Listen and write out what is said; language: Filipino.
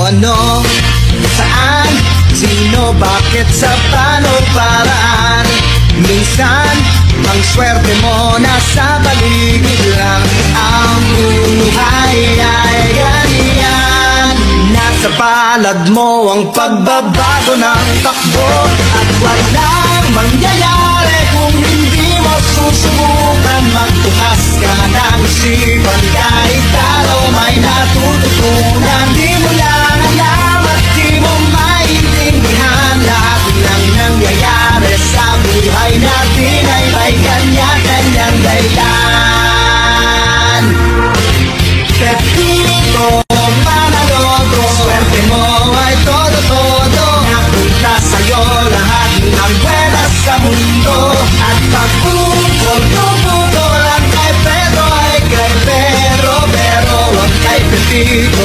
ano, saan, sino, bakit, sa paano, paraan. Minsan, ang swerte mo nasa paligid lang. Ang buhay ay ganyan, nasa palad mo ang pagbabago ng takbo. At walang mangyayari kung hindi mo susubukan. Magbukas ka ng isipan, kahit araw may natututunan. Di mo lang alam at di mo maintindihan, lahat ng nangyayari sa buhay natin ay may kanya-kanyang dahilan. Pepito Manaloto, swerte mo ay todo-todo. Napunta sa'yo lahat ng buwenas sa mundo. At pagpupol lang kay Pedro ay kay Pero wag kay Pepito.